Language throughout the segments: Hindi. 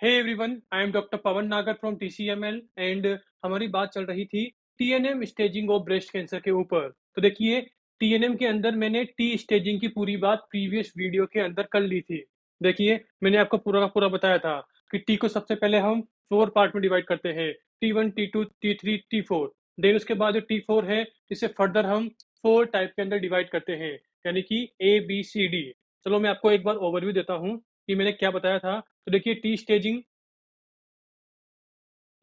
Hey everyone, I am doctor Pawan Nagar from TCML and हमारी बात चल रही थी TNM staging of breast cancer के ऊपर। तो देखिए, टीएनएम के अंदर मैंने टी स्टेजिंग की पूरी बात प्रीवियस वीडियो के अंदर कर ली थी। देखिए, मैंने आपको पूरा का पूरा बताया था कि टी को सबसे पहले हम 4 पार्ट में डिवाइड करते हैं, T1, T2, T3, T4। Then उसके बाद जो T4 है, इसे फर्दर हम 4 टाइप के अंदर डिवाइड करते हैं, यानी कि ए, बी, सी, डी। चलो मैं आपको एक बार ओवरव्यू देता हूँ कि मैंने क्या बताया था। तो देखिए, टी स्टेजिंग,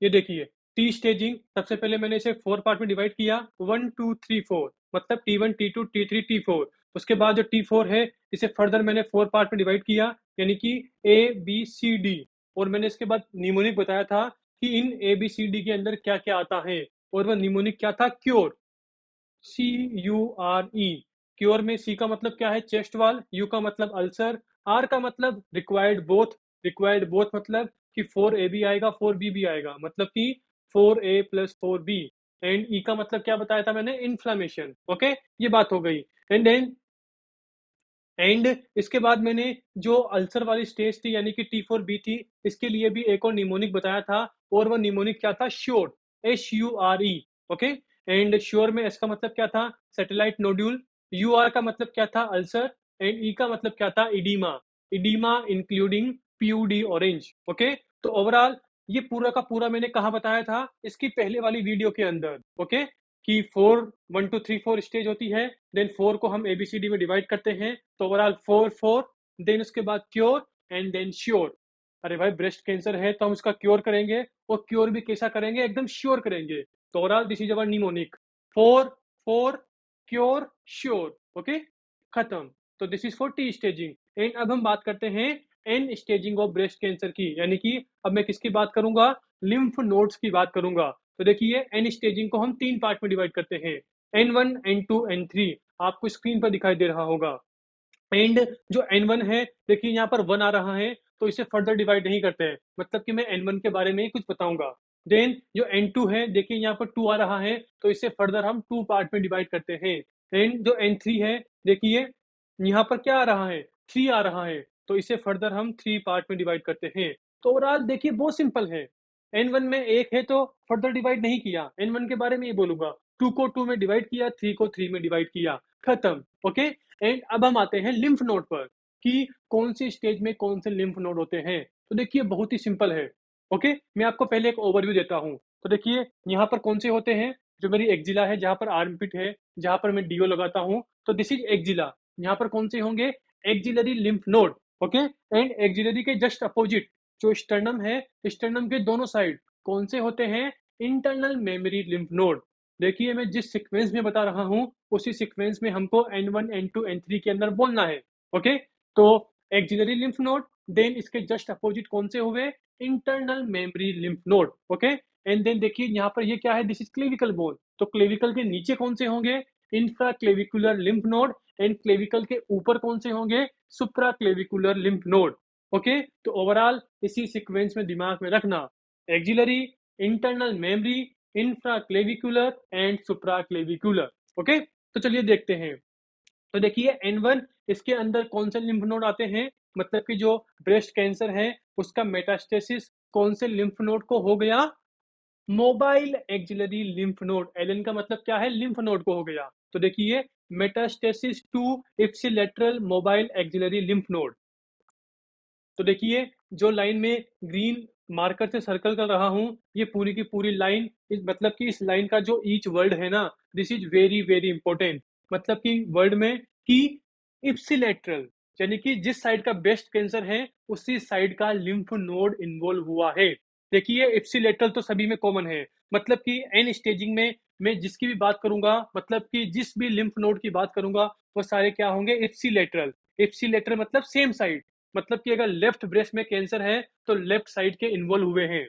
ये देखिए, टी स्टेजिंग सबसे पहले मैंने इसे 4 पार्ट में डिवाइड किया, 1, 2, 3, 4, मतलब T1, T2, T3, T4। उसके बाद जो T4 है, इसे फर्दर मैंने 4 पार्ट में डिवाइड किया, यानी कि ए, बी, सी, डी। और मैंने इसके बाद निमोनिक बताया था कि इन ए, बी, सी, डी के अंदर क्या-क्या आता है, और वह निमोनिक क्या था? क्योर। CURE। क्योर में सी का मतलब क्या है? Chest wall. यू का मतलब अल्सर। आर का मतलब रिक्वायर्ड बोथ। रिक्वायर्ड बोथ मतलब कि 4AB आएगा, 4B भी आएगा, मतलब कि 4A प्लस 4B। एंड ई का मतलब क्या बताया था मैंने? इन्फ्लामेशन। ओके, ये बात हो गई। एंड देन एंड इसके बाद मैंने जो अल्सर वाली स्टेज थी, यानी कि T4B थी, इसके लिए भी एक और निमोनिक बताया था, और वो निमोनिक क्या था? Sure. SURE। Okay. And sure में एस का मतलब क्या था? Satellite nodule. यूआर का मतलब क्या था? अल्सर। एंड ई का मतलब क्या था? Oedema. Oedema including PUD orange. Okay. तो ओवरऑल ये पूरा का पूरा मैंने कहाँ बताया था? इसकी पहले वाली वीडियो के अंदर। ओके, कि 1 2 3 4 स्टेज होती है, देन 4 को हम एबीसीडी में डिवाइड करते हैं, तो ओवरऑल 4 4। देन उसके बाद क्योर एंड देन श्योर। अरे भाई, ब्रेस्ट कैंसर है तो हम उसका क्योर करेंगे, और क्योर भी कैसा करेंगे? एकदम श्योर करेंगे। तो overall this is our mnemonic. 4 4 cure sure. Okay, खत्म। तो this is for T staging. And अब हम बात करते हैं N staging of breast cancer की, यानी कि अब मैं किसकी बात करूंगा? लिम्फ नोड्स की बात करूंगा। तो देखिए, एन स्टेजिंग को हम 3 पार्ट में डिवाइड करते हैं, N1, N2, N3। आपको स्क्रीन पर दिखाई दे रहा होगा। एंड जो N1 है, देखिए यहाँ पर 1 आ रहा है, तो इसे फर्दर डिवाइड नहीं करते हैं, मतलब कि मैं N1 के बारे में ही कुछ बताऊंगा। देन जो N2 है, देखिए यहाँ पर 2 आ रहा है, तो इसे फर्दर हम 2 पार्ट में डिवाइड करते हैं। एंड जो N3 है, देखिए यहाँ पर क्या आ रहा है? 3 आ रहा है, तो इसे फर्दर हम 3 पार्ट में डिवाइड करते हैं। तो ओवरऑल देखिए, बहुत सिंपल है। N1 में 1 है, तो फर्दर डिवाइड नहीं किया, N1 के बारे में ही बोलूंगा। 2 को 2 में डिवाइड किया, 3 को 3 में डिवाइड किया, खत्म। ओके। एंड अब हम आते हैं लिम्फ नोड पर, कि कौन सी स्टेज में कौन से लिम्फ नोड होते हैं। तो देखिए, बहुत ही सिंपल है। ओके, मैं आपको पहले एक ओवरव्यू देता हूँ। तो देखिए, यहाँ पर कौन से होते हैं? जो मेरी एक्जिला है, जहाँ पर आर्मपिट है, जहाँ पर मैं डीओ लगाता हूँ, तो दिस इज एक्जिला। यहाँ पर कौन से होंगे? Axillary lymph node. Okay. And axillary के जस्ट अपोजिट जो स्टर्नम है, स्टर्नम के दोनों साइड कौन से होते हैं? Internal mammary lymph node. देखिए, मैं जिस सीक्वेंस में बता रहा हूँ, उसी सीक्वेंस में हमको N1, N2, N3 के अंदर बोलना है। ओके, तो एक्सिलरी लिम्फ नोड, देन इसके जस्ट अपोजिट कौन से हुए? Internal mammary lymph node. Okay. And then देखिए यहाँ पर ये क्या है? This is clavicle bone. तो क्लेविकल के नीचे कौन से होंगे? Infra clavicular lymph node. And clavicle के ऊपर कौन से होंगे? Supra clavicular lymph node. Okay, तो ओवरऑल इसी सीक्वेंस में दिमाग में रखना, axillary, internal mammary, infra clavicular and supra clavicular. Okay, तो चलिए देखते हैं। तो देखिए, N1, इसके अंदर कौन से लिम्फ नोड आते हैं? मतलब कि जो ब्रेस्ट कैंसर है, उसका मेटास्टेसिस कौन से लिम्फ नोड को हो गया? Mobile axillary lymph node. एलन का मतलब क्या है? लिम्फ नोड को हो गया। तो देखिए, metastasis to ipsilateral mobile axillary lymph node. तो देखिए, जो लाइन में ग्रीन मार्कर से सर्कल कर रहा हूँ, ये पूरी की पूरी लाइन, इस मतलब कि इस लाइन का जो ईच वर्ड है ना, this is very very important. मतलब कि वर्ड में कि इप्सिलेटरल, यानी कि जिस साइड का ब्रेस्ट कैंसर है, उसी साइड का लिम्फ नोड इन्वॉल्व हुआ है। देखिए, इप्सिलेटरल तो सभी में कॉमन है, मतलब कि एन स्टेजिंग में मैं जिसकी भी बात करूंगा, मतलब कि जिस भी लिम्फ नोड की बात करूंगा, वो सारे क्या होंगे? इप्सिलेटरल। इप्सिलेटरल मतलब सेम साइड, मतलब कि अगर लेफ्ट ब्रेस्ट में कैंसर है, तो लेफ्ट साइड के इन्वॉल्व हुए हैं।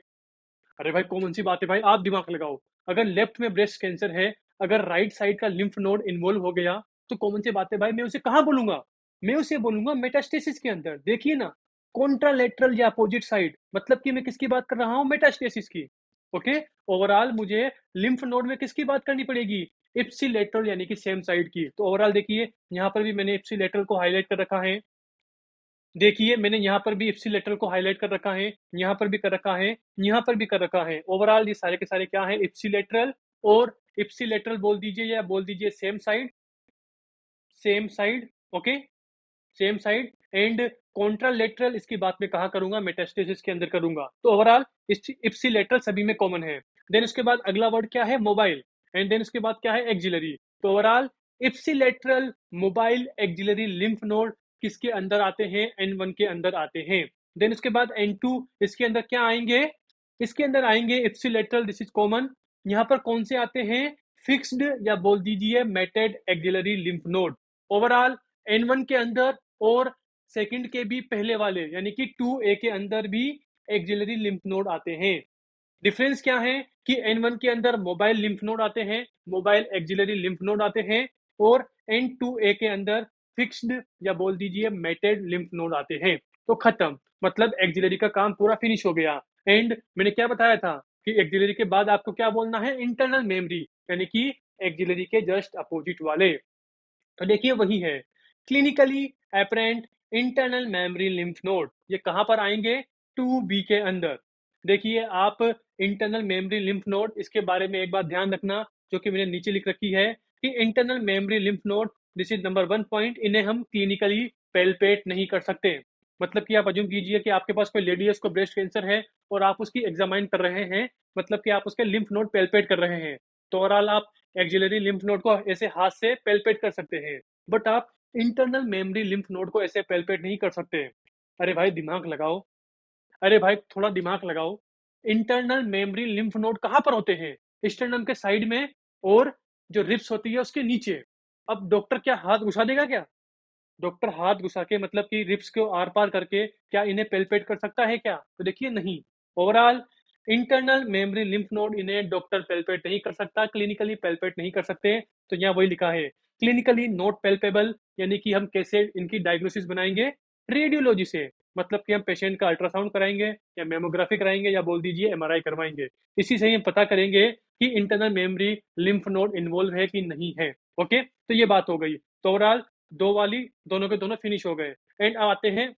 अरे भाई, कौन सी बात है भाई, आप दिमाग लगाओ। अगर लेफ्ट में ब्रेस्ट कैंसर है, अगर राइट साइड का लिम्फ नोड इन्वॉल्व हो गया, तो कौन सी बात है भाई? मैं उसे कहाँ बोलूंगा? मैं उसे बोलूंगा मेटास्टेसिस के अंदर। देखिए ना, कॉन्ट्रालेटरल या अपोजिट साइड, मतलब कि मैं किसकी बात कर रहा हूँ? मेटास्टेसिस की। ओके, ओवरऑल मुझे लिम्फ नोड में किसकी बात करनी पड़ेगी? इप्सिलेटरल, यानी कि सेम साइड की। तो ओवरऑल देखिए, यहाँ पर भी मैंने इप्सिलेटरल को हाईलाइट कर रखा है। देखिए मैंने यहाँ पर भी इप्सिलेटरल को हाईलाइट कर रखा है, यहाँ पर भी कर रखा है, यहाँ पर भी कर रखा है। ओवरऑल ये सारे के सारे क्या है, इप्सिलेटरल और इप्सिलेटरल बोल दीजिए या बोल दीजिए same side, okay, same side and contralateral इसकी बात मैं कहाँ करूंगा, मेटास्टेसिस के अंदर करूंगा। तो ओवरऑल इप्सिलेटरल सभी में कॉमन है। देन उसके बाद अगला वर्ड क्या है, मोबाइल, एंड देन उसके बाद क्या है, एक्सिलरी। तो overall ipsilateral mobile axillary lymph node किसके अंदर आते हैं, N1 के अंदर आते हैं। देन उसके बाद N2 इसके अंदर क्या आएंगे, इसके अंदर आएंगे इप्सिलेटरल, दिस इज कॉमन। यहाँ पर कौन से आते हैं, फिक्स्ड या बोल दीजिए matted axillary lymph node. Overall N1 के अंदर और सेकंड के भी पहले वाले यानी कि 2A के अंदर भी एक्सिलरी लिम्फ नोड आते हैं। डिफरेंस क्या है कि N1 के अंदर मोबाइल लिम्फ नोड आते हैं, मोबाइल एक्सिलरी लिम्फ नोड आते हैं, और N2A के अंदर फिक्स्ड या बोल दीजिए मेटेड लिम्फ नोड आते हैं। तो खत्म, मतलब एक्सिलरी का काम पूरा फिनिश हो गया। एंड मैंने क्या बताया था कि एक्सिलरी के बाद आपको क्या बोलना है, इंटरनल मेमोरी, यानी कि एक्सिलरी के जस्ट अपोजिट वाले। तो देखिए वही है, clinically apparent internal mammary lymph node, ये कहां पर आएंगे, 2B के अंदर। देखिए आप इंटरनल मेमोरी लिम्फ नोड, इसके बारे में एक बात ध्यान रखना जो कि मैंने नीचे लिख रखी है कि internal mammary lymph node, this is number 1 point, इन्हें हम क्लिनिकली पेल्पेट नहीं कर सकते। मतलब कि आप अज्यूम कीजिए कि आपके पास कोई लेडी है, उसको ब्रेस्ट कैंसर है और आप उसकी एग्जामाइन कर रहे हैं, मतलब कि आप उसके लिम्फ नोड पेल्पेट कर रहे हैं। तो ओवरऑल आप एक्सिलरी लिम्फ नोड को ऐसे हाथ से पेल्पेट कर सकते हैं, बट आप इंटरनल मेमोरी लिम्फ नोड को ऐसे पेल्पेट नहीं कर सकते। अरे भाई दिमाग लगाओ, अरे भाई थोड़ा दिमाग लगाओ। इंटरनल मेमोरी लिम्फ नोड कहाँ पर होते हैं, स्टर्नम के साइड में, और जो रिब्स होती है उसके नीचे। अब डॉक्टर क्या हाथ घुसा देगा क्या, डॉक्टर हाथ घुसा के मतलब कि रिब्स को आर पार करके क्या इन्हें पेल्पेट कर सकता है क्या, तो देखिए नहीं। Overall internal mammary lymph node इन्हें डॉक्टर पेल्पेट नहीं कर सकता, क्लिनिकली पेल्पेट नहीं कर सकते। तो यहाँ वही लिखा है, क्लिनिकली नॉट पेल्पेबल, यानी कि हम कैसे इनकी डायग्नोसिस बनाएंगे, रेडियोलॉजी से, मतलब कि हम पेशेंट का अल्ट्रासाउंड कराएंगे या मेमोग्राफी कराएंगे या बोल दीजिए एमआरआई करवाएंगे। इसी से ही हम पता करेंगे कि internal mammary lymph node involve है कि नहीं है। ओके, तो ये बात हो गई। तो ओवरऑल दो वाली दोनों के दोनों फिनिश हो गए। एंड अब आते हैं,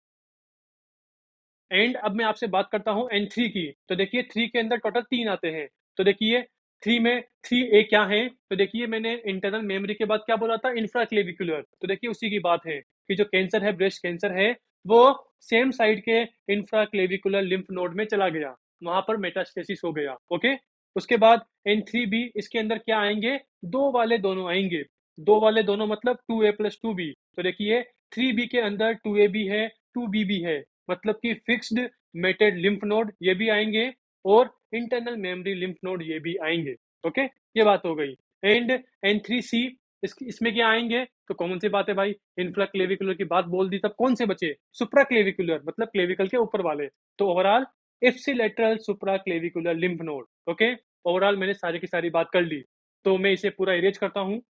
एंड अब मैं आपसे बात करता हूँ N3 की। तो देखिए 3 के अंदर टोटल 3 आते हैं। तो देखिए 3 में 3A क्या है, तो देखिए मैंने इंटरनल मेमोरी के बाद क्या बोला था, इंफ्राक्लेविकुलर। तो देखिए उसी की बात है कि जो कैंसर है, ब्रेस्ट कैंसर है, वो सेम साइड के इंफ्राक्लेविकुलर लिम्फ नोड में चला गया, वहां पर मेटास्टेसिस हो गया। ओके, उसके बाद N3B इसके अंदर क्या आएंगे, दो वाले दोनों आएंगे। दो वाले दोनों मतलब 2A+2B। तो देखिए 3B के अंदर 2A भी है, 2B भी है, मतलब कि फिक्स्ड मेटेड लिम्फ नोड ये भी आएंगे और इंटरनल मेमोरी लिम्फ नोड ये भी आएंगे। ओके, ये बात हो गई। एंड N3C इसमें क्या आएंगे, तो कॉमन सी बात है भाई, इंफ्रा क्लेविकुलर की बात बोल दी तब कौन से बचे, सुप्रा क्लेविकुलर, मतलब क्लेविकल के ऊपर वाले। तो overall ipsilateral supra clavicular lymph node. Okay, overall मैंने सारी की सारी बात कर ली, तो मैं इसे पूरा इरेज करता हूँ।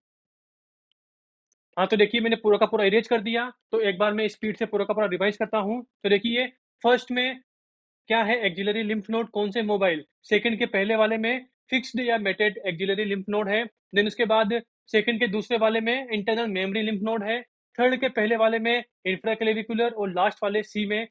हाँ तो देखिए मैंने पूरा का पूरा इरेज कर दिया, तो एक बार मैं स्पीड से पूरा का पूरा रिवाइज करता हूँ। तो देखिए फर्स्ट में क्या है, एक्सिलरी लिम्फ नोड, कौन से, मोबाइल। सेकंड के पहले वाले में फिक्स्ड या मेटेड एक्सिलरी लिम्फ नोड है। देन उसके बाद सेकंड के दूसरे वाले में इंटरनल मेमोरी लिम्फ नोड है। थर्ड के पहले वाले में इंफ्राक्लेविकुलर, और लास्ट वाले सी में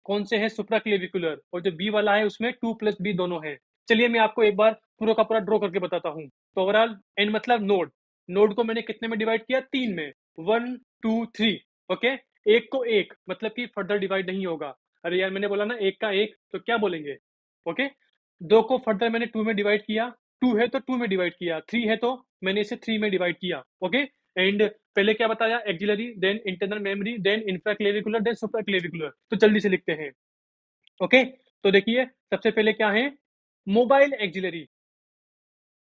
कौन से है, सुप्राक्लेविकुलर, और जो बी वाला है उसमें 2+B दोनों है। चलिए मैं आपको एक बार पूरा का पूरा ड्रॉ करके बताता हूँ। तो ओवरऑल एन मतलब नोड, नोड को मैंने कितने में डिवाइड किया, 3 में, 1 2 3। ओके, एक को एक मतलब कि फर्दर डिवाइड नहीं होगा। अरे यार मैंने बोला ना एक का एक, तो क्या बोलेंगे। ओके, दो को फर्दर मैंने 2 में डिवाइड किया, 2 है तो 2 में डिवाइड किया, 3 है तो मैंने इसे 3 में डिवाइड किया। ओके, एंड पहले क्या बताया, axillary, then internal memory, then infraclavicular, then supraclavicular. तो जल्दी से लिखते हैं। ओके, तो देखिए सबसे पहले क्या है, mobile axillary,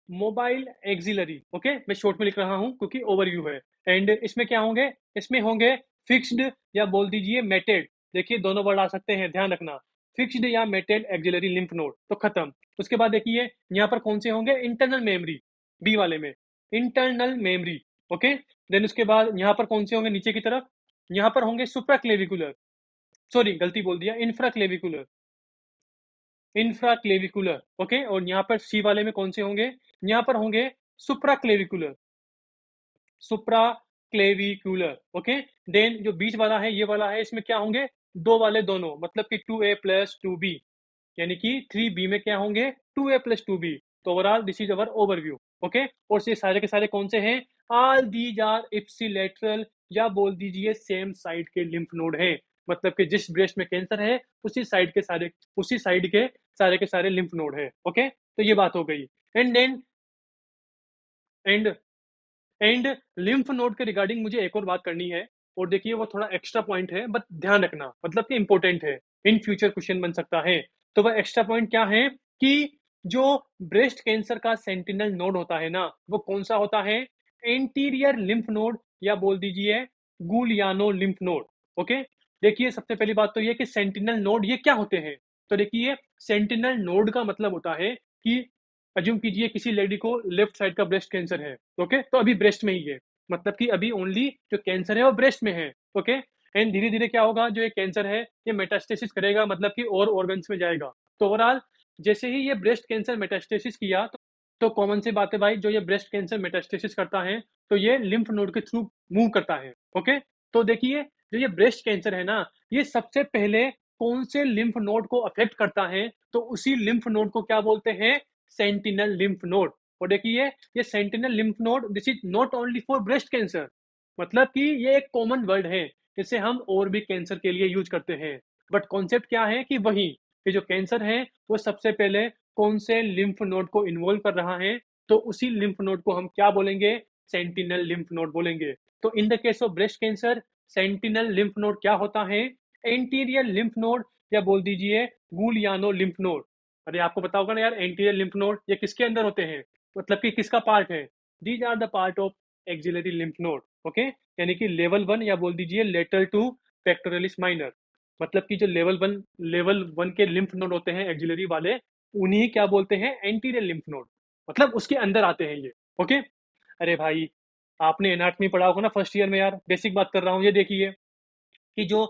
mobile axillary. Okay, मैं शॉर्ट में लिख रहा हूं क्योंकि ओवरव्यू है। एंड इसमें क्या होंगे, इसमें होंगे फिक्स्ड या बोल दीजिए मेटेड। देखिए दोनों वर्ड आ सकते हैं, ध्यान रखना, फिक्स्ड या मेटेड एक्सिलरी लिम्फ नोड। तो खत्म। उसके बाद देखिए यहाँ पर कौन से होंगे, इंटरनल मेमोरी, बी वाले में इंटरनल मेमोरी। ओके, देन उसके बाद यहाँ पर कौन से होंगे, नीचे की तरफ यहाँ पर होंगे सुप्राक्लेविकुलर, सॉरी गलती बोल दिया, इंफ्राक्लेविकुलर, इंफ्राक्लेविकुलर। ओके, और यहाँ पर सी वाले में कौन से होंगे, यहाँ पर होंगे सुप्राक्लेविकुलर, सुप्रा क्लेविकुलर। ओके, देन जो बीच वाला है ये वाला है, इसमें क्या होंगे, दो वाले दोनों मतलब कि 2A प्लस 2B, यानी कि 3B में क्या होंगे 2A प्लस 2B। तो overall this is our overview. Okay, और ये सारे के सारे कौन से हैं, ऑल दीज आर इप्सिलेटरल, या बोल दीजिए सेम साइड के लिम्फ नोड हैं। मतलब कि जिस ब्रेस्ट में कैंसर है उसी साइड के सारे लिम्फ नोड है। ओके, तो ये बात हो गई। And then and and lymph node के रिगार्डिंग मुझे एक और बात करनी है, और देखिए वो थोड़ा एक्स्ट्रा पॉइंट है बट ध्यान रखना, मतलब कि इंपॉर्टेंट है, इन फ्यूचर क्वेश्चन बन सकता है। तो वह एक्स्ट्रा पॉइंट क्या है कि जो ब्रेस्ट कैंसर का सेंटिनल नोड होता है ना, वो कौन सा होता है, एंटीरियर लिम्फ नोड, या बोल दीजिए गुलियानो लिम्फ नोड। ओके, देखिए सबसे पहली बात तो ये कि सेंटिनल नोड ये क्या होते हैं। तो देखिए सेंटिनल नोड का मतलब होता है कि अज्यूम कीजिए किसी लेडी को लेफ्ट साइड का ब्रेस्ट कैंसर है। ओके, तो अभी ब्रेस्ट में ही है, मतलब कि अभी ओनली जो कैंसर है वो ब्रेस्ट में है। ओके, एंड धीरे धीरे क्या होगा, जो ये कैंसर है ये मेटास्टेसिस करेगा, मतलब कि और ऑर्गन्स में जाएगा। तो ओवरऑल जैसे ही ये ब्रेस्ट कैंसर मेटास्टेसिस किया, तो कॉमन सी बात है भाई, जो ये ब्रेस्ट कैंसर मेटास्टेसिस करता है तो ये लिम्फ नोड के थ्रू मूव करता है। ओके, तो देखिए जो ये ब्रेस्ट कैंसर है ना, ये सबसे पहले कौन से लिम्फ नोड को अफेक्ट करता है, तो उसी लिम्फ नोड को क्या बोलते हैं, सेंटिनल लिम्फ नोड। और देखिए ये sentinel lymph node this is not only for breast cancer, मतलब कि ये एक कॉमन वर्ड है, इसे हम और भी कैंसर के लिए यूज करते हैं। बट कॉन्सेप्ट क्या है कि वही कि जो कैंसर है वो सबसे पहले कौन से लिम्फ नोड को इन्वॉल्व कर रहा है, तो उसी लिम्फ नोड को हम क्या बोलेंगे, सेंटिनल लिम्फ नोड बोलेंगे। तो in the case of breast cancer sentinel lymph node क्या होता है, एंटीरियर लिम्फ नोड, या बोल दीजिए गुलियानो लिम्फ नोड। अरे आपको पता होगा ना यार, एंटीरियर लिम्फ नोड ये किसके अंदर होते हैं, मतलब कि किसका पार्ट है, these are the part of axillary lymph node. Okay, यानी कि लेवल 1 या बोल दीजिए लेटरल टू पेक्टोरलिस माइनर, मतलब कि जो लेवल 1 के लिम्फ नोड होते हैं एक्सिलरी वाले, उन्हीं क्या बोलते हैं, एंटीरियर लिम्फ नोड, मतलब उसके अंदर आते हैं ये। ओके, अरे भाई आपने एनाटॉमी पढ़ा होगा ना फर्स्ट ईयर में यार, बेसिक बात कर रहा हूँ। ये देखिए कि जो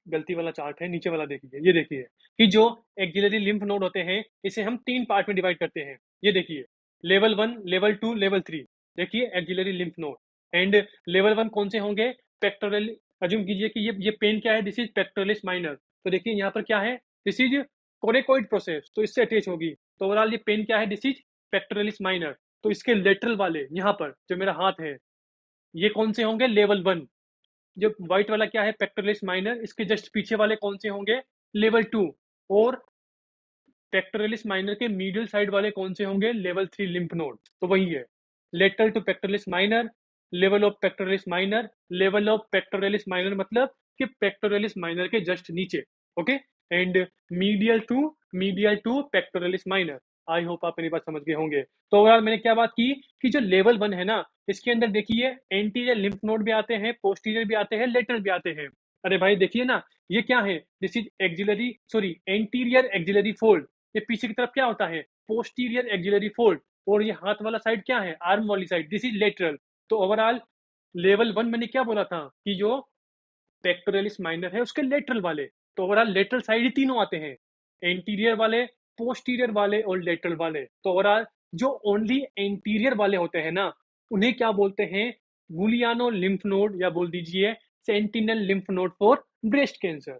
गलती वाला चार्ट है, नीचे वाला देखिए, ये देखिए कि जो एक्सिलरी लिम्फ नोड होते हैं इसे हम 3 पार्ट में डिवाइड करते हैं। ये देखिए लेवल 1, लेवल 2, लेवल 3। देखिए axillary lymph node, and level 1 कौन से होंगे, पेक्टोरल, अज्यूम कीजिए कि ये पेन क्या है, दिस इज पेक्टोरलिस माइनर। तो देखिए यहाँ पर क्या है, दिस इज कोरेकोइड प्रोसेस, तो इससे अटैच होगी। तो ओवरऑल ये पेन क्या है, दिस इज पेक्टोरलिस माइनर। तो इसके लेटरल वाले यहाँ पर जो मेरा हाथ है, ये कौन से होंगे, लेवल 1। जो व्हाइट वाला क्या है, पेक्टोरलिस माइनर, इसके जस्ट पीछे वाले कौन से होंगे, लेवल 2। और पेक्टोरलिस माइनर के मीडियल साइड वाले कौन से होंगे, लेवल 3 लिम्फ नोड। तो वही है lateral to pectoralis minor, level of pectoralis minor, level of pectoralis minor, मतलब कि पेक्टोरलिस माइनर के जस्ट नीचे। Okay, and medial to pectoralis minor. I hope आप मेरी बात समझ गए होंगे। तो ओवरऑल मैंने क्या बात की कि जो लेवल 1 है ना, इसके अंदर देखिए एंटीरियर लिम्फ नोड भी आते हैं, पोस्टीरियर भी आते हैं, लेटरल भी आते हैं। अरे भाई देखिए ना, ये क्या है, this is axillary sorry anterior axillary fold. ये पीछे की तरफ क्या होता है, पोस्टीरियर एक्सिलरी फोल्ड। और ये हाथ वाला साइड क्या है, आर्म वाली साइड, दिस इज लेटरल। तो ओवरऑल लेवल 1 मैंने क्या बोला था कि जो पेक्टोरलिस माइनर है उसके लेटरल वाले, तो ओवरऑल लेटरल साइड ही तीनों आते हैं, एंटीरियर वाले, पोस्टीरियर वाले और लेटरल वाले। तो ओवरऑल जो ओनली एंटीरियर वाले होते हैं ना, उन्हें क्या बोलते हैं, गुलियानो लिम्फ नोड, या बोल दीजिए sentinel lymph node for breast cancer.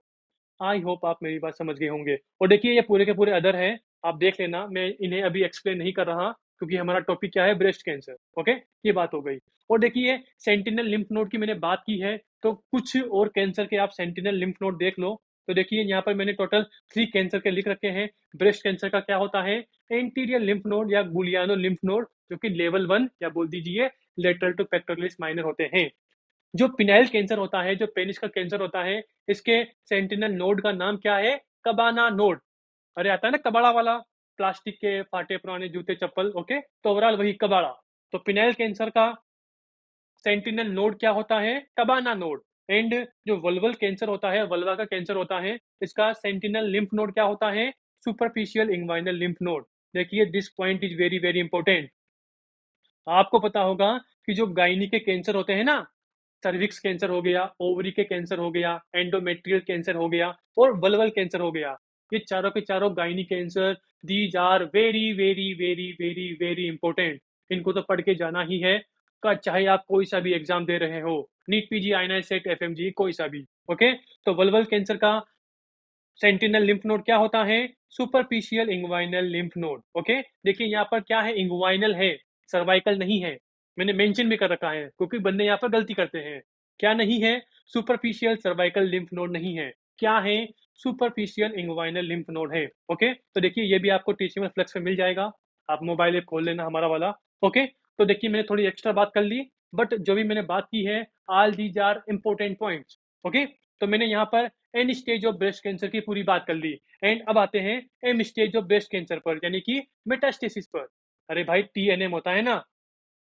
I hope आप मेरी बात समझ गए होंगे। और देखिए ये पूरे के पूरे अदर हैं, आप देख लेना, मैं इन्हें अभी एक्सप्लेन नहीं कर रहा क्योंकि हमारा टॉपिक क्या है, ब्रेस्ट कैंसर। ओके, ये बात हो गई। और देखिए सेंटिनल लिम्फ नोड की मैंने बात की है, तो कुछ और कैंसर के आप सेंटिनल लिम्फ नोड देख लो। तो देखिए यहाँ पर मैंने टोटल 3 कैंसर के लिख रखे हैं। ब्रेस्ट कैंसर का क्या होता है, एंटीरियर लिम्फ नोड या गुलियानो लिम्फ नोड, जो कि लेवल 1 या बोल दीजिए लेटरल टू पेक्टोरलिस माइनर होते हैं। जो पिनाइल कैंसर होता है, जो पेनिस का कैंसर होता है, इसके सेंटिनल नोड का नाम क्या है, कबाना नोड। अरे आता है ना कबाड़ा वाला, प्लास्टिक के फाटे पुराने जूते चप्पल। ओके, तो ओवरऑल वही कबाड़ा। तो पिनाइल कैंसर का सेंटिनल नोड क्या होता है, कबाना नोड। एंड जो वल्वल कैंसर होता है, वल्वा का कैंसर होता है, इसका सेंटिनल लिम्फ नोड क्या होता है, सुपरफिशियल इंग्वाइनल लिम्फ नोड। देखिए this point is very very important. आपको पता होगा कि जो गायनी के कैंसर होते हैं ना, सर्विक्स कैंसर हो गया, ओवरी के कैंसर हो गया, एंडोमेट्रियल कैंसर हो गया और वल्वल कैंसर हो गया, ये चारों के चारों gynae cancer, these are very very very very very important. इनको तो पढ़ के जाना ही है, का चाहे आप कोई सा भी एग्जाम दे रहे हो, NEET, PG, INS, SET, FMG, कोई सा भी। ओके, तो वल्वल कैंसर का सेंटिनल लिम्फ नोड क्या होता है? Superficial inguinal lymph node. Okay, देखिए यहाँ पर क्या है, इंग्वाइनल है, सर्वाइकल नहीं है। मैंने मेंशन भी कर रखा है क्योंकि बंदे यहाँ पर गलती करते हैं। क्या नहीं है? सुपरफिशियल सर्वाइकल लिम्फ नोड नहीं है। क्या है? सुपरफिशियल इंग्वाइनल लिम्फ नोड है। ओके, तो देखिए ये भी आपको टीचिंग में फ्लेक्स में मिल जाएगा। आप मोबाइल ऐप खोल लेना हमारा वाला। ओके, तो देखिए मैंने थोड़ी एक्स्ट्रा बात कर ली, बट जो भी मैंने बात की है, all these are important points. Okay, तो मैंने यहाँ पर N stage of breast cancer की पूरी बात कर ली। एंड अब आते हैं M stage of breast cancer पर, यानी कि मेटास्टेसिस पर। अरे भाई, TNM होता है ना,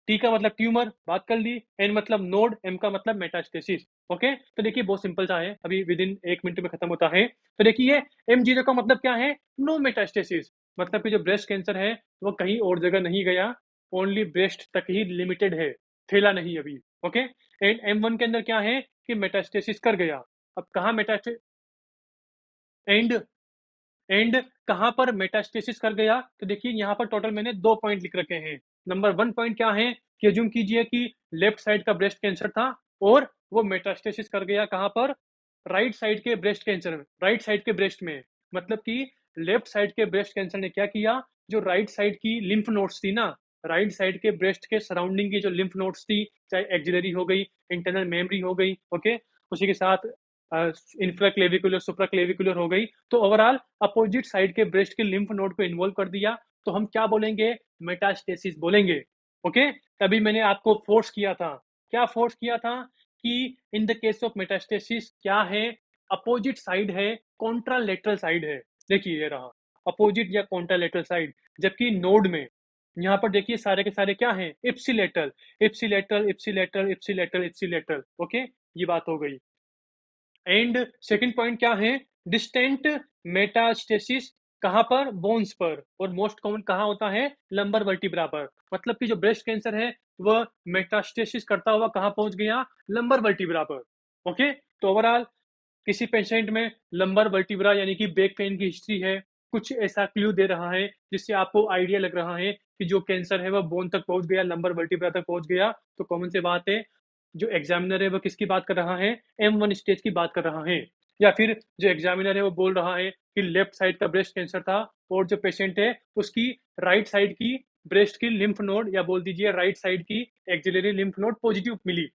टी का मतलब ट्यूमर, बात कर ली, एन मतलब नोड, एम का मतलब मेटास्टेसिस। ओके, तो देखिए बहुत सिंपल सा है, अभी विद इन 1 मिनट में खत्म होता है। तो देखिए M0 का मतलब क्या है? नो मेटास्टेसिस, मतलब कि जो ब्रेस्ट कैंसर है वो कहीं और जगह नहीं गया, ओनली ब्रेस्ट तक ही लिमिटेड है, फैला नहीं अभी। ओके, एंड M1 के अंदर क्या है कि मेटास्टेसिस कर गया। अब कहाँ मेटास्टेसिस, एंड एंड कहाँ पर मेटास्टेसिस कर गया? तो देखिए यहाँ पर टोटल मैंने 2 पॉइंट लिख रखे हैं। नंबर 1 पॉइंट क्या है कि अज्यूम कीजिए कि लेफ्ट साइड का ब्रेस्ट कैंसर था और वो मेटास्टेसिस कर गया कहाँ पर? राइट साइड के ब्रेस्ट कैंसर में, राइट साइड के ब्रेस्ट में। मतलब कि लेफ्ट साइड के ब्रेस्ट कैंसर ने क्या किया, जो राइट साइड की लिम्फ नोड्स थी ना, राइट साइड के ब्रेस्ट के सराउंडिंग की जो लिम्फ नोड्स थी, चाहे एक्सिलरी हो गई, इंटरनल मेमरी हो गई, ओके, उसी के साथ इंफ्राक्लेविकुलर सुप्राक्लेविकुलर हो गई, तो ओवरऑल अपोजिट साइड के ब्रेस्ट के लिम्फ नोड को इन्वॉल्व कर दिया, तो हम क्या बोलेंगे? मेटास्टेसिस बोलेंगे। ओके, तभी मैंने आपको फोर्स किया था। क्या फोर्स किया था? कि in the case of metastasis क्या है? अपोजिट साइड है, कॉन्ट्रालेटरल साइड है। देखिए ये रहा अपोजिट या कॉन्ट्रालेटरल साइड, जबकि नोड में यहाँ पर देखिए सारे के सारे क्या हैं? Ipsilateral, ipsilateral, ipsilateral, ipsilateral, ipsilateral. Okay, ये बात हो गई। एंड सेकंड पॉइंट क्या है? डिस्टेंट मेटास्टेसिस कहाँ पर? बोन्स पर, और मोस्ट कॉमन कहाँ होता है? लंबर वर्टिब्रा पर। मतलब कि जो ब्रेस्ट कैंसर है वह मेटास्टेसिस करता हुआ कहाँ पहुंच गया? लंबर वर्टिब्रा पर। ओके, तो ओवरऑल किसी पेशेंट में लंबर वर्टिब्रा यानी कि बैक पेन की हिस्ट्री है, कुछ ऐसा क्लू दे रहा है जिससे आपको आइडिया लग रहा है कि जो कैंसर है वह बोन तक पहुंच गया, लंबर वर्टिब्रा तक पहुंच गया, तो कॉमन से बात है, जो एग्जामिनर है वो किसकी बात कर रहा है? M1 स्टेज की बात कर रहा है। या फिर जो एग्जामिनर है वो बोल रहा है कि लेफ्ट साइड का ब्रेस्ट कैंसर था और जो पेशेंट है उसकी राइट साइड की ब्रेस्ट की लिम्फ नोड, या बोल दीजिए राइट साइड की एक्सिलरी लिम्फ नोड पॉजिटिव मिली।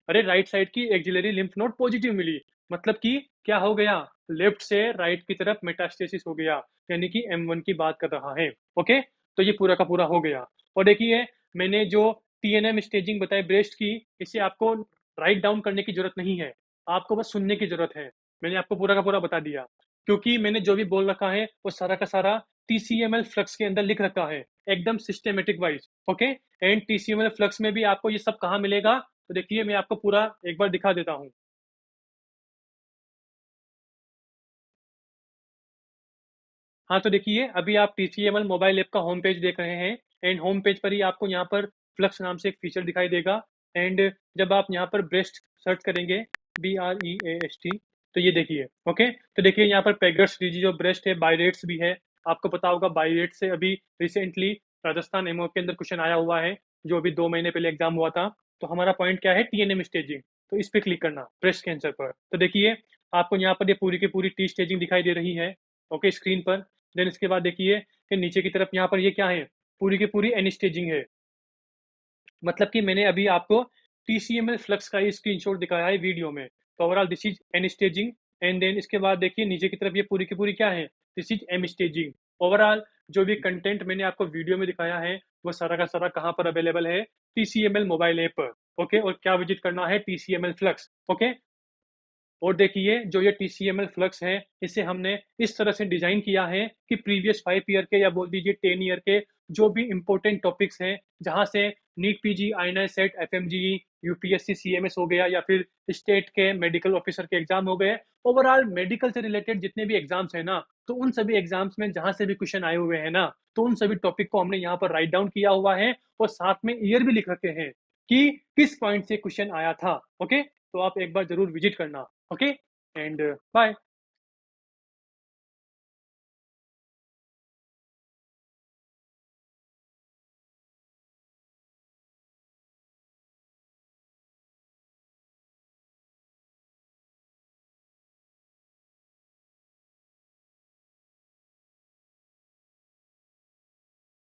अरे राइट साइड की एक्सिलरी लिम्फ नोड पॉजिटिव मिली, मतलब कि क्या हो गया? लेफ्ट से राइट की तरफ मेटास्टेसिस हो गया, यानी कि M1 की बात कर रहा है। ओके, तो ये पूरा का पूरा हो गया। और देखिए मैंने जो TNM स्टेजिंग बताई ब्रेस्ट की, इसे आपको राइट डाउन करने की जरूरत नहीं है, आपको बस सुनने की जरूरत है। मैंने आपको पूरा का पूरा बता दिया, क्योंकि मैंने जो भी बोल रखा है वो सारा का सारा TCML फ्लक्स के अंदर लिख रखा है, एकदम systematic wise. Okay, and TCML flux में भी आपको ये सब कहाँ मिलेगा? तो देखिए मैं आपको पूरा एक बार दिखा देता हूँ। हाँ, तो देखिए अभी आप TCML मोबाइल ऐप का होम पेज देख रहे हैं, एंड होम पेज पर ही आपको यहाँ पर फ्लक्स नाम से एक फीचर दिखाई देगा। एंड जब आप यहाँ पर ब्रेस्ट सर्च करेंगे, BREAST, तो ये देखिए। ओके, तो देखिए यहाँ पर पेगर्स डिजीज ऑफ ब्रेस्ट है, बायरेट्स भी है। आपको पता होगा बायरेट्स से अभी रिसेंटली राजस्थान एमओ के अंदर क्वेश्चन आया हुआ है, जो अभी 2 महीने पहले एग्जाम हुआ था। तो हमारा पॉइंट क्या है? TNM staging. तो इस पर क्लिक करना ब्रेस्ट कैंसर पर, तो देखिए आपको यहाँ पर ये पूरी की पूरी टी स्टेजिंग दिखाई दे रही है, ओके, स्क्रीन पर। देन इसके बाद देखिए कि नीचे की तरफ यहाँ पर ये क्या है? पूरी की पूरी एन स्टेजिंग है, मतलब कि मैंने अभी आपको TCML फ्लक्स का ही स्क्रीनशॉट दिखाया है वीडियो में। तो overall this is N staging. And then इसके बाद देखिए नीचे की तरफ ये पूरी की पूरी क्या है? This is M staging. Overall जो भी कंटेंट मैंने आपको वीडियो में दिखाया है वो सारा का सारा कहाँ पर अवेलेबल है? TCML मोबाइल ऐप पर। ओके, और क्या विजिट करना है? TCML flux. ओके, और देखिए जो ये TCML फ्लक्स है, इसे हमने इस तरह से डिजाइन किया है कि प्रीवियस 5 ईयर के या बोल दीजिए 10 ईयर के जो भी इंपॉर्टेंट टॉपिक्स हैं, जहां से NEET PG, INI CET, FMGE, UPSC, CMS हो गया, या फिर स्टेट के मेडिकल ऑफिसर के एग्जाम हो गए, ओवरऑल मेडिकल से रिलेटेड जितने भी एग्जाम्स हैं ना, तो उन सभी एग्जाम्स में जहां से भी क्वेश्चन आए हुए हैं ना, तो उन सभी टॉपिक को हमने यहाँ पर राइट डाउन किया हुआ है, और साथ में ईयर भी लिख रखे हैं कि किस पॉइंट से क्वेश्चन आया था। ओके, तो आप एक बार जरूर विजिट करना। Okay, and bye.